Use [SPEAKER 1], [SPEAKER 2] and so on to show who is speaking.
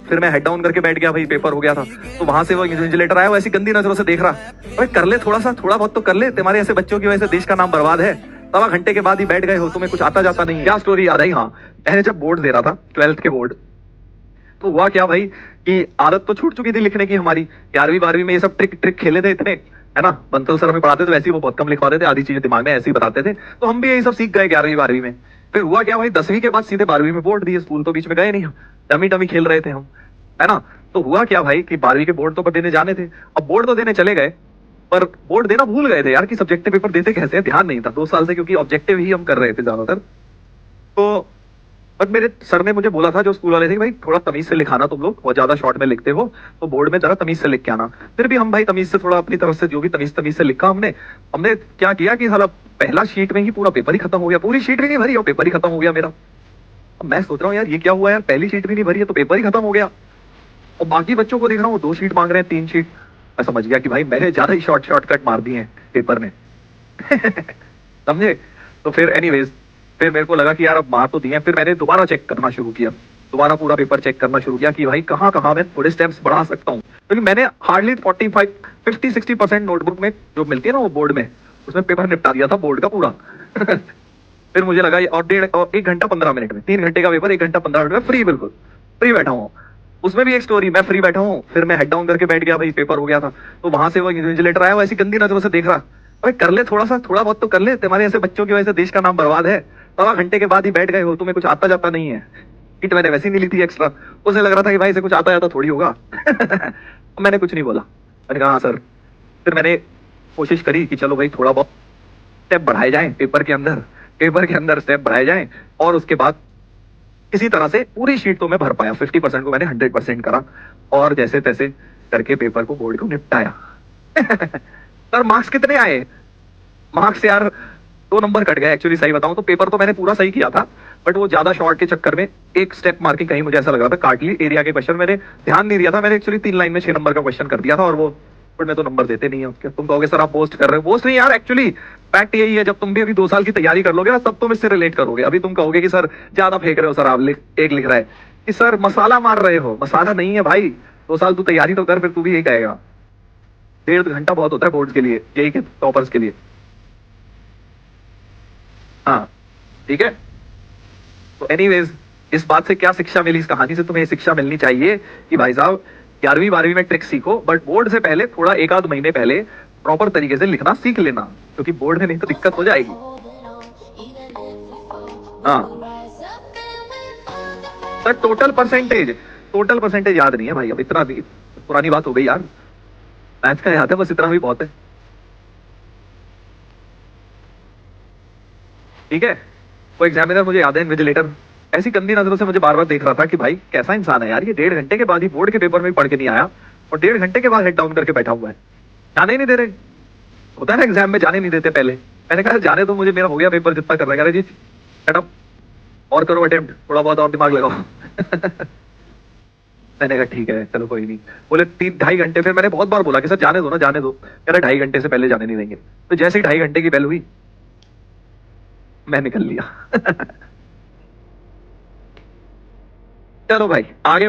[SPEAKER 1] फिर मैं head down करके बैठ गया, भाई पेपर हो गया था। तो वहां से वो इन्विजिलेटर आया, वो ऐसी गंदी नजरों से देख रहा, भाई कर ले थोड़ा सा, थोड़ा बहुत तो कर ले, तुम्हारे ऐसे बच्चों की वजह से देश का नाम बर्बाद है। सवा घंटे के बाद ही बैठ गए हो, तुम्हें कुछ आता जाता नहीं है। क्या स्टोरी याद आई, हाँ मैंने जब बोर्ड दे रहा था 12th के बोर्ड, तो हुआ क्या भाई कि आदत तो छूट चुकी थी लिखने की हमारी। 11वीं 12वीं में ये सब ट्रिक ट्रिक खेले थे इतने, है ना। बंसल सर हमें पढ़ाते थे, वैसे ही वो बहुत कम लिखवाते थे, आधी चीजें दिमाग में ऐसे ही बताते थे, तो हम भी यही सब सीख गए 11वीं 12वीं में। फिर हुआ क्या भाई, 10वीं के बाद सीधे 12वीं में बोर्ड दिए, स्कूल तो बीच में गए नहीं हम, डमी डमी खेल रहे थे हम, है ना। तो हुआ क्या भाई कि 12वीं के बोर्ड तो देने जाने थे। अब बोर्ड तो देने चले गए, पर बोर्ड देना भूल गए थे यार कि सब्जेक्टिव पेपर देते कैसे हैं, ध्यान नहीं था 2 साल से, क्योंकि ऑब्जेक्टिव ही हम कर रहे थे ज्यादातर। तो बट मेरे सर ने मुझे बोला था, जो स्कूल वाले थे, भाई थोड़ा तमीज से लिखाना, तुम लोग बहुत ज्यादा शॉर्ट में लिखते हो, तो बोर्ड में जरा तमीज से लिख के आना। फिर भी हम भाई तमीज से थोड़ा अपनी तरफ से जो भी तमीज तमीज से लिखा हमने। हमने क्या किया कि साला पहला शीट में ही पूरा पेपर ही खत्म हो गया, पूरी शीट भी नहीं भरी और पेपर ही खत्म हो गया मेरा। अब मैं सोच रहा हूँ यार ये क्या हुआ यार, पहली शीट भी नहीं भरी है तो पेपर ही खत्म हो गया। और बाकी बच्चों को देख रहा हूँ 2 शीट मांग रहे हैं, 3 शीट। मैं समझ गया कि भाई मैंने ज्यादा ही शॉर्टकट मार दिए हैं पेपर में। समझे। तो फिर एनीवेज, फिर मेरे को लगा कि यार अब मार तो दिए, फिर मैंने दोबारा चेक करना शुरू किया, दोबारा पूरा पेपर चेक करना शुरू किया कि भाई कहाँ कहाँ मैं थोड़े स्टेप्स बढ़ा सकता हूँ, क्योंकि मैंने हार्डली 50-60% नोटबुक में जो मिलती है ना वो बोर्ड में, उसमें पेपर निपटा दिया था बोर्ड का पूरा। फिर मुझे लगा और 1 घंटा 15 मिनट में, 3 घंटे का पेपर 1 घंटा 15 मिनट में फ्री, बिल्कुल फ्री बैठा हूँ। उसमें भी एक स्टोरी, मैं फ्री बैठा हूँ, फिर मैं हेड डाउन करके बैठ गया, भाई पेपर हो गया था। तो वहां से वो इन्विजिलेटर आया, वो ऐसी गंदी नजरों से देख रहा, भाई कर ले थोड़ा सा, थोड़ा बहुत तो कर ले, तुम्हारे ऐसे बच्चों की वजह से देश का नाम बर्बाद है। सवा घंटे के बाद ही बैठ गए हो, तुम्हें कुछ आता जाता नहीं है। किट मैंने वैसे ही नहीं ली थी एक्स्ट्रा, उसे लग रहा था कि भाई इसे कुछ आता जाता थोड़ी होगा। मैंने कुछ नहीं बोला, मैंने कहा हाँ सर। फिर मैंने कोशिश करी कि चलो भाई थोड़ा बहुत स्टेप बढ़ाए जाएं पेपर के अंदर स्टेप बढ़ाए जाएं। और उसके बाद किसी तरह से पूरी शीट तो मैं भर पाया, 50% को मैंने 100% करा, और जैसे तैसे करके पेपर को बोर्ड को निपटाया। सर मार्क्स कितने आए? मार्क्स यार 2 नंबर कट गए एक्चुअली, सही बताऊं तो पेपर तो मैंने पूरा सही किया था, बट वो ज्यादा शॉर्ट के चक्कर में एक स्टेप मार्किंग कहीं मुझे ऐसा लग रहा था काट ली। एरिया के क्वेश्चन मैंने ध्यान नहीं दिया था, मैंने एक्चुअली 3 लाइन में 6 नंबर का क्वेश्चन कर दिया था, और वो but में तो नंबर देते नहीं है उसके। तुम कहोगे सर आप पोस्ट कर रहे हो, पोस्ट नहीं यार, एक्चुअली फैक्ट यही है, जब तुम भी अभी 2 साल की तैयारी कर लोगे ना तब तुम इससे रिलेट करोगे। अभी तुम कहोगे कि सर ज्यादा फेंक रहे हो, सर आप एक लिख रहा है कि सर मसाला मार रहे हो, मसाला नहीं है भाई। 2 साल तू तैयारी तो कर, फिर तू भी यही कहेगा। 1.5 घंटा बहुत होता है बोर्ड के लिए, यही के टॉपर्स के लिए। हाँ ठीक है। तो एनीवेज, इस बात से क्या शिक्षा मिली, इस कहानी से तुम्हें ये शिक्षा मिलनी चाहिए कि भाई साहब 11वीं 12वीं में ट्रिक सीखो, बट बोर्ड से पहले थोड़ा 1 आध महीने पहले प्रॉपर तरीके से लिखना सीख लेना, क्योंकि बोर्ड में नहीं तो दिक्कत हो जाएगी। हाँ सर, टोटल परसेंटेज याद नहीं है भाई, अब इतना भी पुरानी बात हो गई यार। मैथ का याद है बस, इतना भी बहुत है। ठीक है। वो एग्जामिनर मुझे याद है, इन्विजिलेटर ऐसी गंदी नजरों से मुझे बार बार देख रहा था कि भाई कैसा इंसान है यार, ये 1.5 घंटे के बाद ही बोर्ड के पेपर में भी पढ़ के नहीं आया, और 1.5 घंटे के बाद हेड डाउन करके बैठा हुआ है, जाने ही नहीं दे रहे। होता है ना एग्जाम में जाने नहीं देते पहले। मैंने कहा जाने तो मुझे, मेरा हो गया पेपर जितना कर रहा है जी, शट अप, और करो अटेम्प्ट, थोड़ा बहुत और दिमाग लगाओ। मैंने कहा ठीक है चलो कोई नहीं। बोले 3-2.5 घंटे, फिर मैंने बहुत बार बोला कि सर जाने दो ना, जाने दो, कह रहा 2.5 घंटे से पहले जाने नहीं देंगे। तो जैसे ही 2.5 घंटे की बेल हुई, मैं निकल लिया। चलो भाई आगे